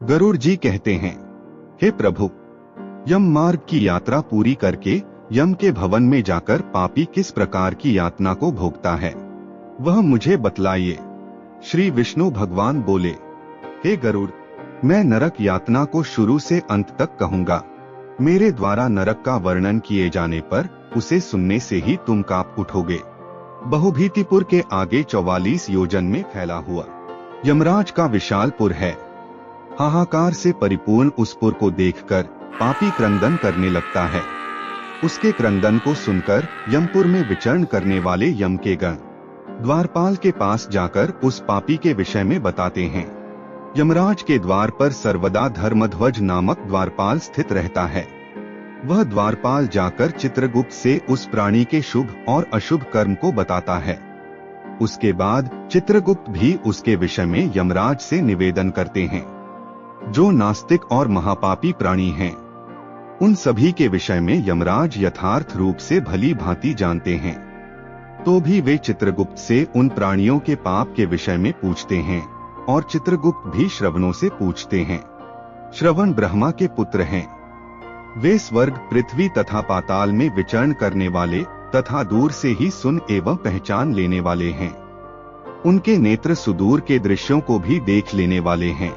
गरुड़ जी कहते हैं, हे प्रभु, यम मार्ग की यात्रा पूरी करके यम के भवन में जाकर पापी किस प्रकार की यातना को भोगता है, वह मुझे बतलाइए। श्री विष्णु भगवान बोले, हे गरुड़, मैं नरक यातना को शुरू से अंत तक कहूँगा। मेरे द्वारा नरक का वर्णन किए जाने पर उसे सुनने से ही तुम कांप उठोगे। बहुभीतिपुर के आगे 44 योजन में फैला हुआ यमराज का विशाल पुर है। हाहाकार से परिपूर्ण उस पुर को देखकर पापी क्रंदन करने लगता है। उसके क्रंदन को सुनकर यमपुर में विचरण करने वाले यम के गण द्वारपाल के पास जाकर उस पापी के विषय में बताते हैं। यमराज के द्वार पर सर्वदा धर्मध्वज नामक द्वारपाल स्थित रहता है। वह द्वारपाल जाकर चित्रगुप्त से उस प्राणी के शुभ और अशुभ कर्म को बताता है। उसके बाद चित्रगुप्त भी उसके विषय में यमराज से निवेदन करते हैं। जो नास्तिक और महापापी प्राणी हैं, उन सभी के विषय में यमराज यथार्थ रूप से भली भांति जानते हैं, तो भी वे चित्रगुप्त से उन प्राणियों के पाप के विषय में पूछते हैं और चित्रगुप्त भी श्रवणों से पूछते हैं। श्रवण ब्रह्मा के पुत्र हैं। वे स्वर्ग, पृथ्वी तथा पाताल में विचरण करने वाले तथा दूर से ही सुन एवं पहचान लेने वाले हैं। उनके नेत्र सुदूर के दृश्यों को भी देख लेने वाले हैं।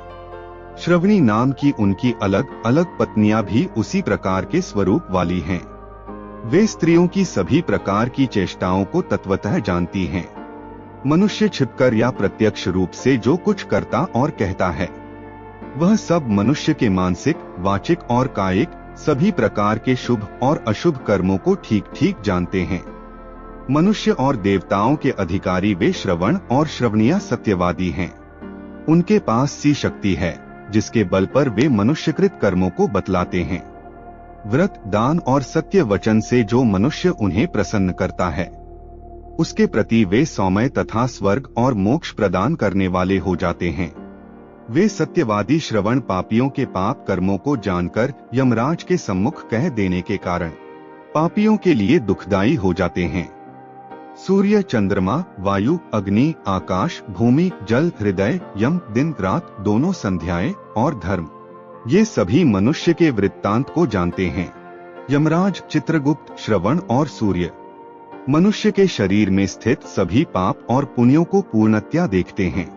श्रवणी नाम की उनकी अलग अलग पत्नियां भी उसी प्रकार के स्वरूप वाली हैं। वे स्त्रियों की सभी प्रकार की चेष्टाओं को तत्वतः जानती हैं। मनुष्य छिपकर या प्रत्यक्ष रूप से जो कुछ करता और कहता है, वह सब मनुष्य के मानसिक, वाचिक और कायिक सभी प्रकार के शुभ और अशुभ कर्मों को ठीक ठीक जानते हैं। मनुष्य और देवताओं के अधिकारी वे श्रवण और श्रवणीय सत्यवादी हैं। उनके पास सी शक्ति है जिसके बल पर वे मनुष्यकृत कर्मों को बतलाते हैं। व्रत, दान और सत्य वचन से जो मनुष्य उन्हें प्रसन्न करता है, उसके प्रति वे सौम्य तथा स्वर्ग और मोक्ष प्रदान करने वाले हो जाते हैं। वे सत्यवादी श्रवण पापियों के पाप कर्मों को जानकर यमराज के सम्मुख कह देने के कारण पापियों के लिए दुखदायी हो जाते हैं। सूर्य, चंद्रमा, वायु, अग्नि, आकाश, भूमि, जल, हृदय, यम, दिन रात, दोनों संध्याएं और धर्म, ये सभी मनुष्य के वृत्तांत को जानते हैं। यमराज, चित्रगुप्त, श्रवण और सूर्य मनुष्य के शरीर में स्थित सभी पाप और पुण्यों को पूर्णतया देखते हैं।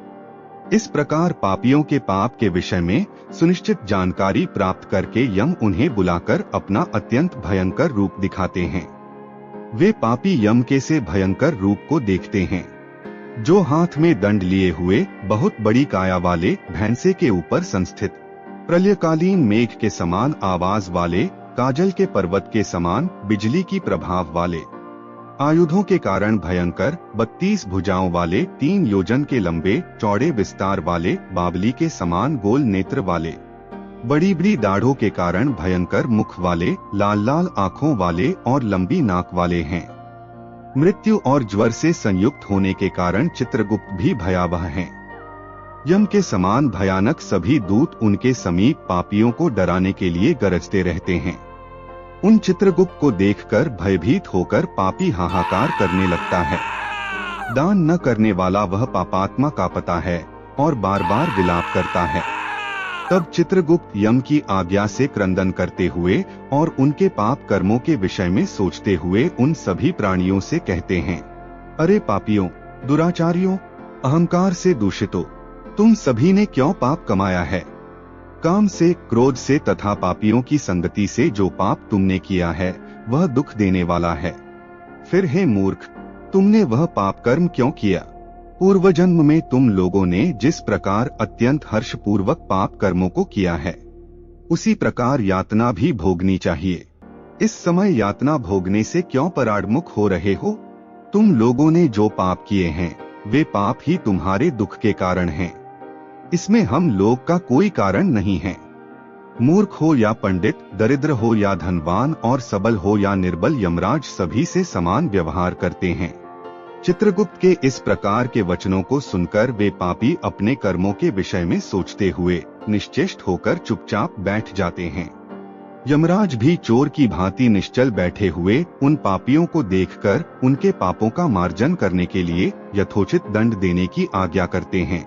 इस प्रकार पापियों के पाप के विषय में सुनिश्चित जानकारी प्राप्त करके यम उन्हें बुलाकर अपना अत्यंत भयंकर रूप दिखाते हैं। वे पापी यम के से भयंकर रूप को देखते हैं, जो हाथ में दंड लिए हुए बहुत बड़ी काया वाले भैंसे के ऊपर संस्थित, प्रलयकालीन मेघ के समान आवाज वाले, काजल के पर्वत के समान बिजली की प्रभाव वाले, आयुधों के कारण भयंकर 32 भुजाओं वाले, 3 योजन के लंबे चौड़े विस्तार वाले, बावली के समान गोल नेत्र वाले, बड़ी बड़ी दाढ़ों के कारण भयंकर मुख वाले, लाल लाल आँखों वाले और लंबी नाक वाले हैं। मृत्यु और ज्वर से संयुक्त होने के कारण चित्रगुप्त भी भयावह हैं। यम के समान भयानक सभी दूत उनके समीप पापियों को डराने के लिए गरजते रहते हैं। उन चित्रगुप्त को देखकर भयभीत होकर पापी हाहाकार करने लगता है। दान न करने वाला वह पापात्मा कांपता है और बार बार विलाप करता है। तब चित्रगुप्त यम की आज्ञा से क्रंदन करते हुए और उनके पाप कर्मों के विषय में सोचते हुए उन सभी प्राणियों से कहते हैं, अरे पापियों, दुराचारियों, अहंकार से दूषितों, तुम सभी ने क्यों पाप कमाया है? काम से, क्रोध से तथा पापियों की संगति से जो पाप तुमने किया है वह दुख देने वाला है। फिर हे मूर्ख, तुमने वह पाप कर्म क्यों किया? पूर्व जन्म में तुम लोगों ने जिस प्रकार अत्यंत हर्षपूर्वक पाप कर्मों को किया है, उसी प्रकार यातना भी भोगनी चाहिए। इस समय यातना भोगने से क्यों पराडमुख हो रहे हो? तुम लोगों ने जो पाप किए हैं वे पाप ही तुम्हारे दुख के कारण हैं। इसमें हम लोग का कोई कारण नहीं है। मूर्ख हो या पंडित, दरिद्र हो या धनवान और सबल हो या निर्बल, यमराज सभी से समान व्यवहार करते हैं। चित्रगुप्त के इस प्रकार के वचनों को सुनकर वे पापी अपने कर्मों के विषय में सोचते हुए निश्चेष्ट होकर चुपचाप बैठ जाते हैं। यमराज भी चोर की भांति निश्चल बैठे हुए उन पापियों को देखकर उनके पापों का मार्जन करने के लिए यथोचित दंड देने की आज्ञा करते हैं।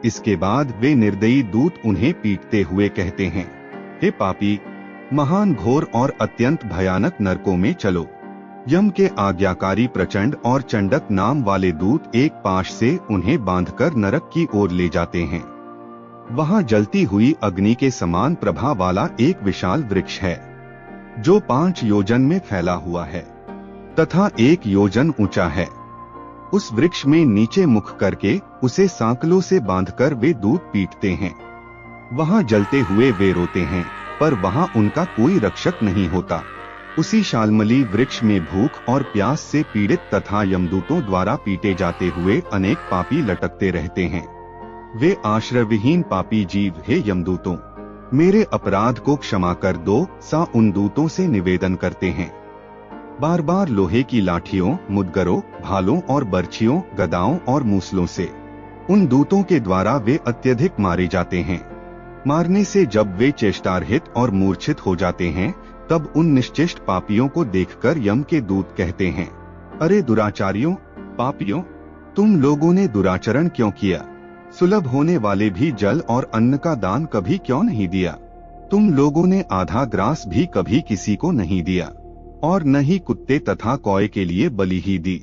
इसके बाद वे निर्दयी दूत उन्हें पीटते हुए कहते हैं, हे पापी, महान घोर और अत्यंत भयानक नरकों में चलो। यम के आज्ञाकारी प्रचंड और चंडक नाम वाले दूत एक पाश से उन्हें बांधकर नरक की ओर ले जाते हैं। वहां जलती हुई अग्नि के समान प्रभा वाला एक विशाल वृक्ष है, जो 5 योजन में फैला हुआ है तथा 1 योजन ऊंचा है। उस वृक्ष में नीचे मुख करके उसे सांकलों से बांधकर वे दूत पीटते हैं। वहां जलते हुए वे रोते हैं, पर वहां उनका कोई रक्षक नहीं होता। उसी शालमली वृक्ष में भूख और प्यास से पीड़ित तथा यमदूतों द्वारा पीटे जाते हुए अनेक पापी लटकते रहते हैं। वे आश्रयविहीन पापी जीव, हे यमदूतों, मेरे अपराध को क्षमा कर दो, सा उन दूतों से निवेदन करते हैं। बार बार लोहे की लाठियों, मुदगरों, भालों और बर्छियों, गदाओं और मूसलों से उन दूतों के द्वारा वे अत्यधिक मारे जाते हैं। मारने से जब वे चेष्टारहित और मूर्छित हो जाते हैं, तब उन निश्चेष्ट पापियों को देखकर यम के दूत कहते हैं, अरे दुराचारियों, पापियों, तुम लोगों ने दुराचरण क्यों किया? सुलभ होने वाले भी जल और अन्न का दान कभी क्यों नहीं दिया? तुम लोगों ने आधा ग्रास भी कभी किसी को नहीं दिया, और न ही कुत्ते तथा कौए के लिए बलि ही दी।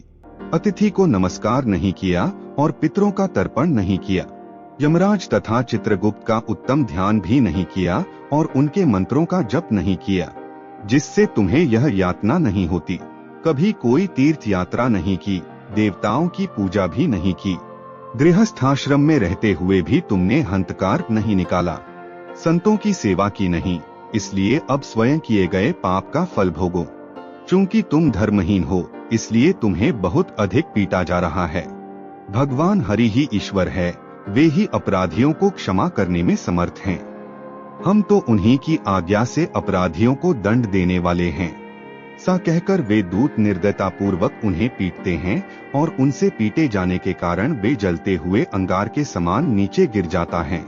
अतिथि को नमस्कार नहीं किया और पितरों का तर्पण नहीं किया। यमराज तथा चित्रगुप्त का उत्तम ध्यान भी नहीं किया और उनके मंत्रों का जप नहीं किया, जिससे तुम्हें यह यातना नहीं होती। कभी कोई तीर्थ यात्रा नहीं की, देवताओं की पूजा भी नहीं की। गृहस्थाश्रम में रहते हुए भी तुमने हंतकार नहीं निकाला, संतों की सेवा की नहीं, इसलिए अब स्वयं किए गए पाप का फल भोगो। चूंकि तुम धर्महीन हो, इसलिए तुम्हें बहुत अधिक पीटा जा रहा है। भगवान हरि ही ईश्वर है, वे ही अपराधियों को क्षमा करने में समर्थ हैं। हम तो उन्हीं की आज्ञा से अपराधियों को दंड देने वाले हैं। सा कहकर वे दूत निर्दयता पूर्वक उन्हें पीटते हैं और उनसे पीटे जाने के कारण वे जलते हुए अंगार के समान नीचे गिर जाता है।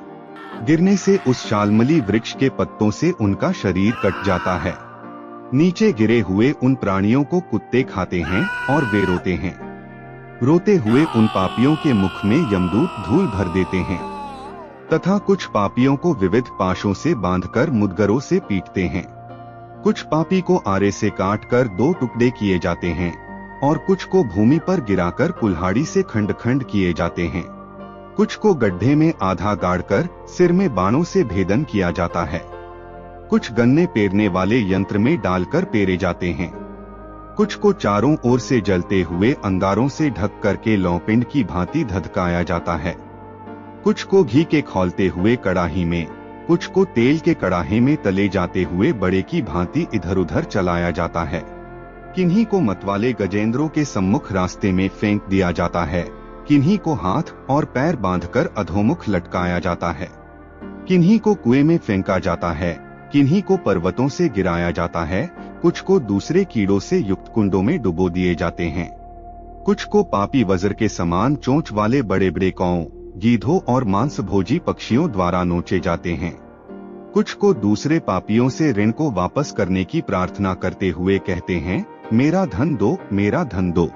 गिरने से उस शालमली वृक्ष के पत्तों से उनका शरीर कट जाता है। नीचे गिरे हुए उन प्राणियों को कुत्ते खाते हैं और वे रोते हैं। रोते हुए उन पापियों के मुख में यमदूत धूल भर देते हैं तथा कुछ पापियों को विविध पाशों से बांधकर मुदगरों से पीटते हैं। कुछ पापी को आरे से काटकर 2 टुकड़े किए जाते हैं और कुछ को भूमि पर गिराकर कुल्हाड़ी से खंड खंड किए जाते हैं। कुछ को गड्ढे में आधा गाड़कर सिर में बाणों से भेदन किया जाता है। कुछ गन्ने पेरने वाले यंत्र में डालकर पेरे जाते हैं। कुछ को चारों ओर से जलते हुए अंगारों से ढक करके लौपिंड की भांति धधकाया जाता है। कुछ को घी के खौलते हुए कड़ाही में, कुछ को तेल के कड़ाहे में तले जाते हुए बड़े की भांति इधर उधर चलाया जाता है। किन्हीं को मतवाले गजेंद्रों के सम्मुख रास्ते में फेंक दिया जाता है, किन्हीं को हाथ और पैर बांधकर अधोमुख लटकाया जाता है। किन्हीं को कुएं में फेंका जाता है, किन्हीं को पर्वतों से गिराया जाता है, कुछ को दूसरे कीड़ों से युक्त कुंडों में डुबो दिए जाते हैं। कुछ को पापी वज्र के समान चोंच वाले बड़े बड़े कौओं, गीधों और मांसभोजी पक्षियों द्वारा नोचे जाते हैं। कुछ को दूसरे पापियों से ऋण को वापस करने की प्रार्थना करते हुए कहते हैं, मेरा धन दो, मेरा धन दो।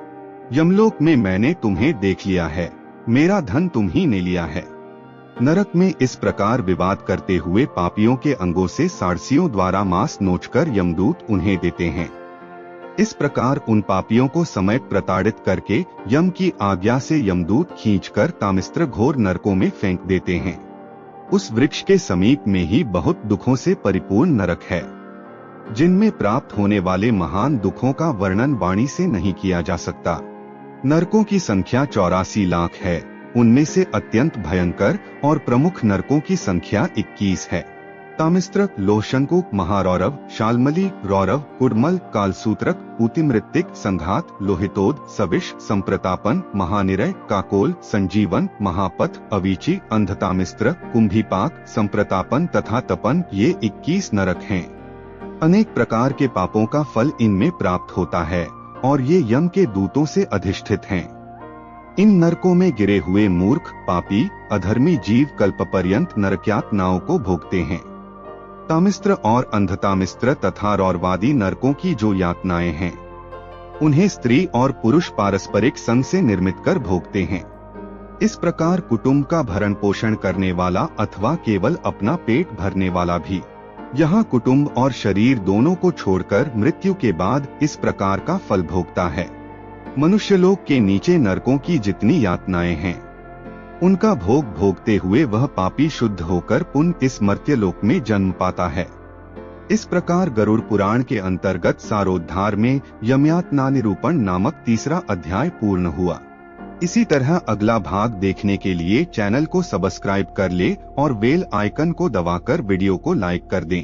यमलोक में मैंने तुम्हें देख लिया है, मेरा धन तुम ही ने लिया है। नरक में इस प्रकार विवाद करते हुए पापियों के अंगों से सारसियों द्वारा मांस नोचकर यमदूत उन्हें देते हैं। इस प्रकार उन पापियों को समय प्रताड़ित करके यम की आज्ञा से यमदूत खींचकर तामिस्त्र घोर नरकों में फेंक देते हैं। उस वृक्ष के समीप में ही बहुत दुखों से परिपूर्ण नरक है, जिनमें प्राप्त होने वाले महान दुखों का वर्णन वाणी से नहीं किया जा सकता। नरकों की संख्या 84 लाख है। उनमें से अत्यंत भयंकर और प्रमुख नरकों की संख्या 21 है। तामिस्त्र, लोहशंकुक, महारौरव, शालमली, रौरव, कुडमल, कालसूत्रक, पूतिमृत्तिक, संघात, लोहितोद, सविश, संप्रतापन, महानिरय, काकोल, संजीवन, महापथ, अवीची, अंधतामिस्त्र, कुंभीपाक, संप्रतापन तथा तपन, ये 21 नरक हैं। अनेक प्रकार के पापों का फल इनमें प्राप्त होता है और ये यम के दूतों से अधिष्ठित हैं। इन नरकों में गिरे हुए मूर्ख, पापी, अधर्मी जीव कल्पपर्यंत नरकयातनाओं को भोगते हैं। तामिस्त्र और अंधतामिस्त्र तथा रौरवादी नरकों की जो यातनाएं हैं, उन्हें स्त्री और पुरुष पारस्परिक संग से निर्मित कर भोगते हैं। इस प्रकार कुटुंब का भरण पोषण करने वाला अथवा केवल अपना पेट भरने वाला भी यहाँ कुटुंब और शरीर दोनों को छोड़कर मृत्यु के बाद इस प्रकार का फल भोगता है। मनुष्यलोक के नीचे नरकों की जितनी यातनाएं हैं, उनका भोग भोगते हुए वह पापी शुद्ध होकर पुनः इस मर्त्यलोक में जन्म पाता है। इस प्रकार गरुड़ पुराण के अंतर्गत सारोद्धार में यमयातना निरूपण नामक 3रा अध्याय पूर्ण हुआ। इसी तरह अगला भाग देखने के लिए चैनल को सब्सक्राइब कर ले और बेल आइकन को दबाकर वीडियो को लाइक कर दें।